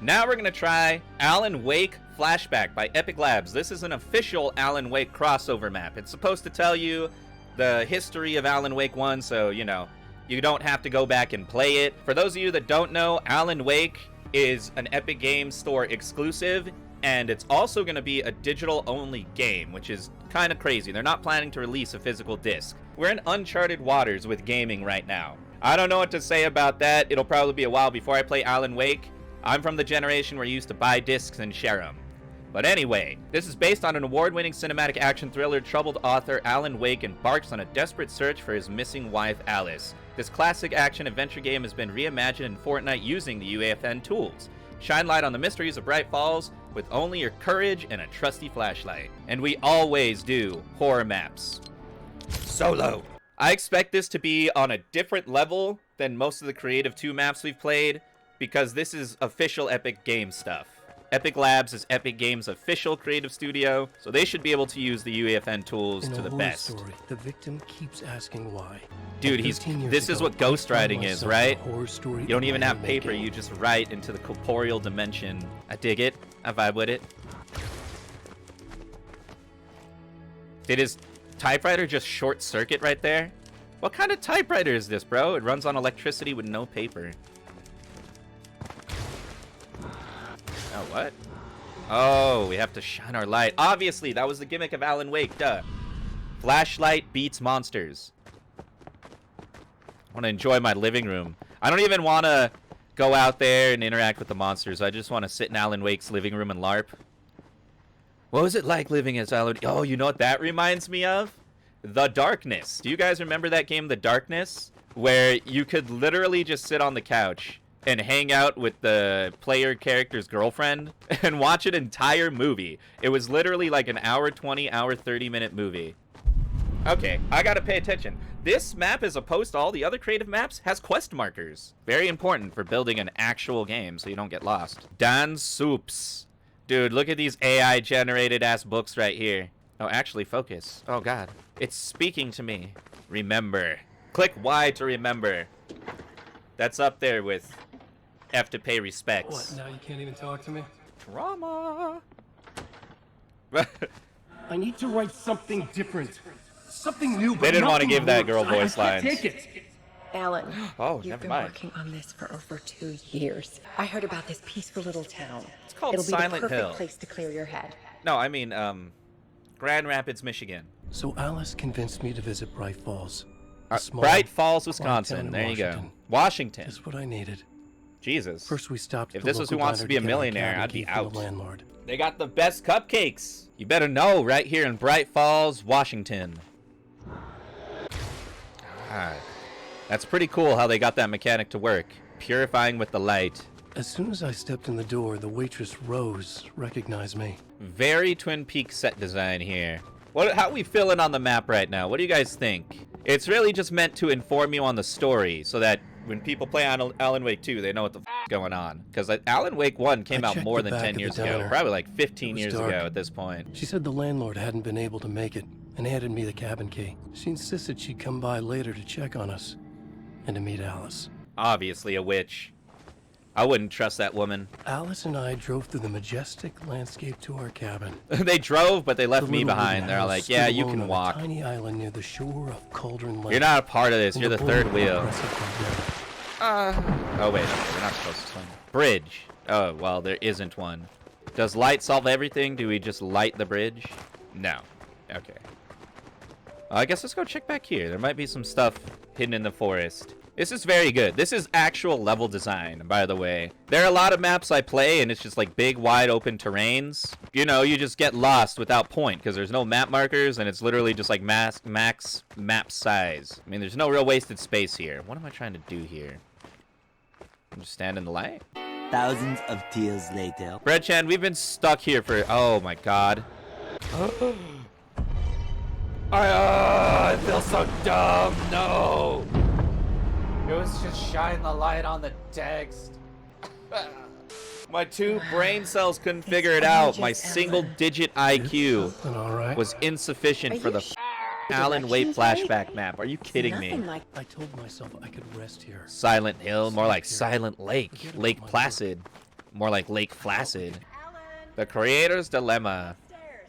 Now we're gonna try Alan Wake Flashback by Epic Labs. This is an official Alan Wake crossover map. It's supposed to tell you the history of Alan Wake 1, so, you know, you don't have to go back and play it. For those of you that don't know, Alan Wake is an Epic Games Store exclusive, and it's also going to be a digital-only game, which is kind of crazy. They're not planning to release a physical disc. We're in uncharted waters with gaming right now. I don't know what to say about that. It'll probably be a while before I play Alan Wake. I'm from the generation where you used to buy discs and share them. But anyway, this is based on an award-winning cinematic action thriller. Troubled author Alan Wake embarks on a desperate search for his missing wife, Alice. This classic action-adventure game has been reimagined in Fortnite using the UEFN tools. Shine light on the mysteries of Bright Falls with only your courage and a trusty flashlight. And we always do horror maps. Solo. I expect this to be on a different level than most of the Creative 2 maps we've played, because this is official Epic Games stuff. Epic Labs is Epic Games' official creative studio, so they should be able to use the UEFN tools to the best. Story, the victim keeps asking why. Dude, this is what ghostwriting is, right? You don't even have paper, you just write into the corporeal dimension. I dig it. I vibe with it. Did his typewriter just short circuit right there? What kind of typewriter is this, bro? It runs on electricity with no paper. Oh, what? Oh, we have to shine our light. Obviously, that was the gimmick of Alan Wake, duh. Flashlight beats monsters. I want to enjoy my living room. I don't even want to go out there and interact with the monsters. I just want to sit in Alan Wake's living room and LARP. What was it like living as Alan? Oh, you know what that reminds me of? The Darkness. Do you guys remember that game, The Darkness? Where you could literally just sit on the couch and hang out with the player character's girlfriend and watch an entire movie. It was literally like an hour 20, hour 30-minute movie. Okay, I gotta pay attention. This map, as opposed to all the other creative maps, has quest markers. Very important for building an actual game so you don't get lost. Dan Soups. Dude, look at these AI-generated ass books right here. Oh, actually, focus. Oh, God. It's speaking to me. Remember. Click Y to remember. That's up there with F to pay respects. What, now you can't even talk to me? Drama. I need to write something different. Something new, but they didn't want to give that girl I voice lines. Take it. Alan, oh, you've never been mind. working on this for over 2 years. I heard about this peaceful little town. It's called It'll Silent be the perfect Hill. place to clear your head. No, I mean, Grand Rapids, Michigan. So Alice convinced me to visit Bright Falls. Bright Falls, Wisconsin. There you go. Washington. Is what I needed. Jesus. First we stopped. If this was Who Wants to Be a Millionaire, I'd be out. Landlord. They got the best cupcakes. You better know, right here in Bright Falls, Washington. God. That's pretty cool how they got that mechanic to work. Purifying with the light. As soon as I stepped in the door, the waitress Rose recognized me. Very Twin Peaks set design here. How we feeling on the map right now? What do you guys think? It's really just meant to inform you on the story so that when people play on Alan Wake 2, they know what the f is going on. Because Alan Wake 1 came out more than 10 years ago. Probably like 15 years ago at this point. She said the landlord hadn't been able to make it and handed me the cabin key. She insisted she'd come by later to check on us and to meet Alice. Obviously a witch. I wouldn't trust that woman. Alice and I drove through the majestic landscape to our cabin. They drove, but they left me behind. They're like, yeah, you can walk. A tiny island near the shore of Cauldron Lake. You're not a part of this. You're the third wheel. Oh, wait. We're not supposed to swim. Bridge. Oh, well, there isn't one. Does light solve everything? Do we just light the bridge? No. Okay. I guess let's go check back here. There might be some stuff hidden in the forest. This is very good. This is actual level design, by the way. There are a lot of maps I play, and it's just like big, wide open terrains. You know, you just get lost without point, because there's no map markers, and it's literally just like max map size. I mean, there's no real wasted space here. What am I trying to do here? I'm just stand in the light? Thousands of tears later. Breadchan, we've been stuck here for... Oh, my God. I feel so dumb. No. It was just shine the light on the text. My 2 brain cells couldn't figure it out. My single-digit IQ was insufficient for the Alan Wake flashback map. Are you kidding me? I told myself I could rest here. Silent Hill, more like Silent Lake. Lake Placid. More like Lake Placid. The creator's dilemma.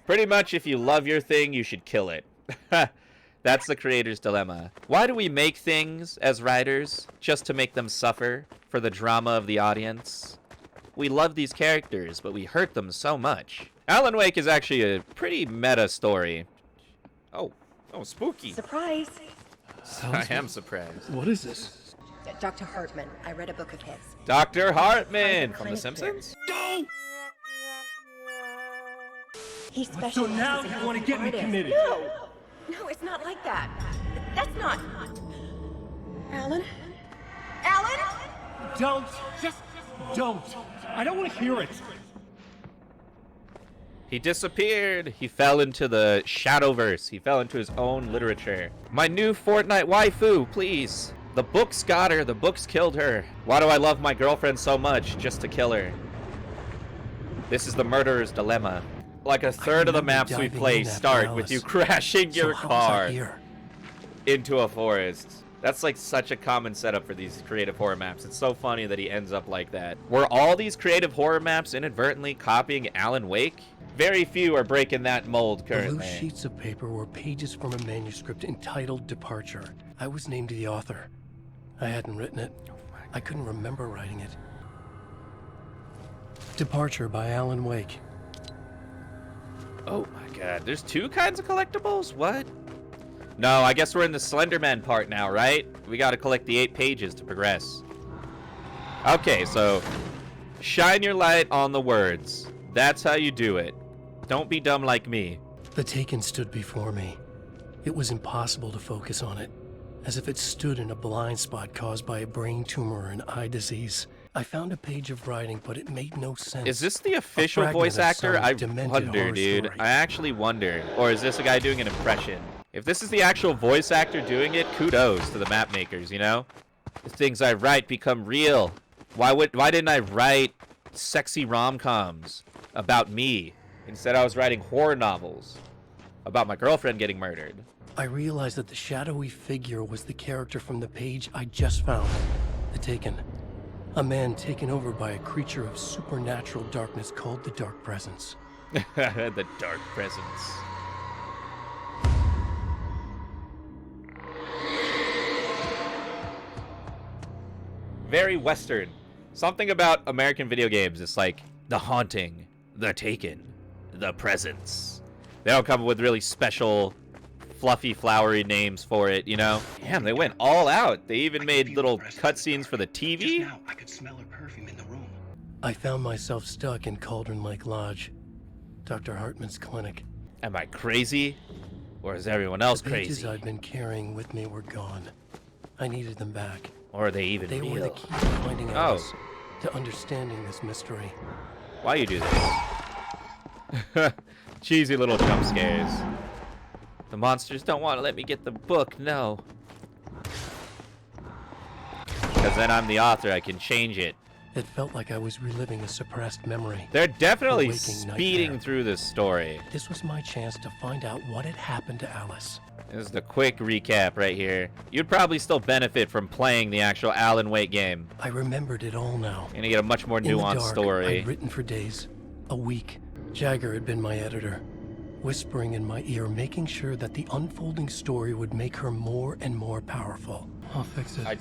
Pretty much if you love your thing, you should kill it. That's the creator's dilemma. Why do we make things as writers? Just to make them suffer for the drama of the audience? We love these characters, but we hurt them so much. Alan Wake is actually a pretty meta story. Oh, spooky. Surprise. I am surprised. What is this? Dr. Hartman. I read a book of his. Dr. Hartman from The Simpsons? He specializes now in you want to get me artists. committed? No, it's not like that. That's not. Alan? Alan? Don't. Just don't. I don't want to hear it. He disappeared. He fell into the Shadowverse. He fell into his own literature. My new Fortnite waifu, please. The books got her. The books killed her. Why do I love my girlfriend so much just to kill her? This is the murderer's dilemma. Like a third of the maps we play start with you crashing your car into a forest. That's like such a common setup for these creative horror maps. It's so funny that he ends up like that. Were all these creative horror maps inadvertently copying Alan Wake? Very few are breaking that mold currently. The loose sheets of paper were pages from a manuscript entitled Departure. I was named the author. I hadn't written it. I couldn't remember writing it. Departure by Alan Wake. Oh my god, there's two kinds of collectibles? What? No, I guess we're in the Slenderman part now, right? We gotta collect the 8 pages to progress. Okay, so shine your light on the words. That's how you do it. Don't be dumb like me. The Taken stood before me. It was impossible to focus on it, as if it stood in a blind spot caused by a brain tumor and eye disease. I found a page of writing, but it made no sense. Is this the official voice actor? I wonder, dude. I actually wonder. Or is this a guy doing an impression? If this is the actual voice actor doing it, kudos to the map makers, you know? The things I write become real. Why didn't I write sexy rom-coms about me? Instead, I was writing horror novels about my girlfriend getting murdered. I realized that the shadowy figure was the character from the page I just found. The Taken. A man taken over by a creature of supernatural darkness called the Dark Presence. The Dark Presence. Very Western. Something about American video games. It's like The Haunting, The Taken, The Presence. They don't come up with really special, fluffy, flowery names for it, you know? Damn, they went all out. They even made little cutscenes for the TV. Just now, I could smell her perfume in the room. I found myself stuck in Cauldron Lake Lodge, Dr. Hartman's clinic. Am I crazy? Or is everyone else The pages crazy? I'd been carrying with me were gone. I needed them back. Or are they even They were the real? key to finding Alice, to understanding this mystery. Why you do this? Cheesy little jump scares. The monsters don't want to let me get the book, no. Because then I'm the author, I can change it. It felt like I was reliving a suppressed memory. They're definitely waking speeding nightmare. through this story. This was my chance to find out what had happened to Alice. This is the quick recap right here. You'd probably still benefit from playing the actual Alan Wake game. I remembered it all now. You're gonna get a much more In the nuanced dark, story. I'd written for days, a week. Jagger had been my editor, whispering in my ear, making sure that the unfolding story would make her more and more powerful. I'll fix it.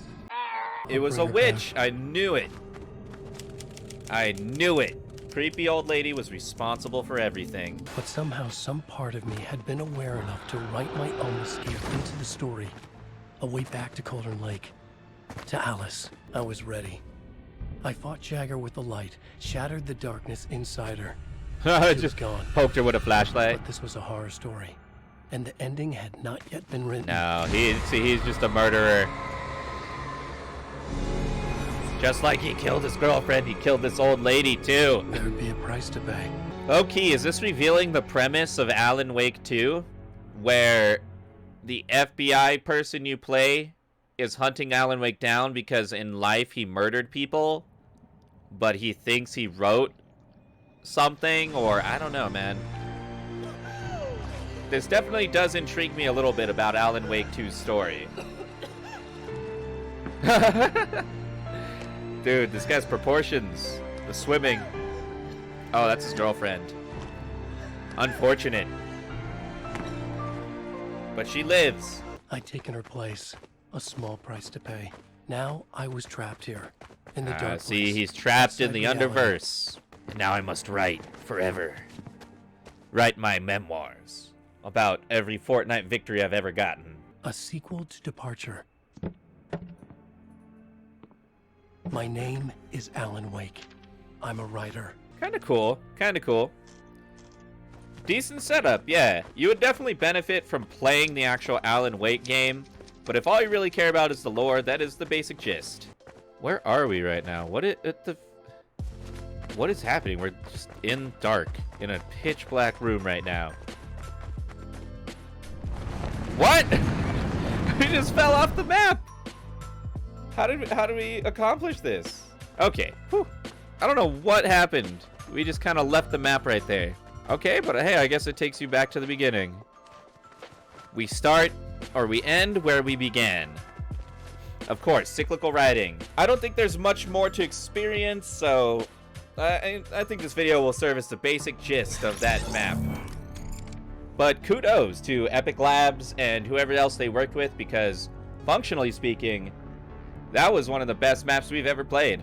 It was a bring her witch. I knew it. I knew it. Creepy old lady was responsible for everything. But somehow some part of me had been aware enough to write my own escape into the story. A way back to Cauldron Lake. To Alice. I was ready. I fought Jagger with the light, shattered the darkness inside her. She was Just gone. poked her with a flashlight. But this was a horror story. And the ending had not yet been written. No, he's just a murderer. Just like he killed his girlfriend, he killed this old lady too. There would be a price to pay. Okay, is this revealing the premise of Alan Wake 2? Where the FBI person you play is hunting Alan Wake down because in life he murdered people, but he thinks he wrote something, or I don't know, man. This definitely does intrigue me a little bit about Alan Wake 2's story. Dude, this guy's proportions. The swimming. Oh, that's his girlfriend. Unfortunate. But she lives. I'd taken her place. A small price to pay. Now I was trapped here. In the dark See, place, he's trapped in outside the reality. Underverse. And now I must write forever. Write my memoirs about every Fortnite victory I've ever gotten. A sequel to Departure. My name is Alan Wake. I'm a writer. Kinda cool. Kinda cool. Decent setup, yeah. You would definitely benefit from playing the actual Alan Wake game, but if all you really care about is the lore, that is the basic gist. Where are we right now? What is happening? We're just in dark, in a pitch black room right now. What? We just fell off the map. How did we accomplish this? Okay. Whew. I don't know what happened. We just kind of left the map right there. Okay, but hey, I guess it takes you back to the beginning. We start, or we end where we began. Of course, cyclical riding. I don't think there's much more to experience, so I think this video will serve as the basic gist of that map. But kudos to Epic Labs and whoever else they worked with, because functionally speaking, that was one of the best maps we've ever played.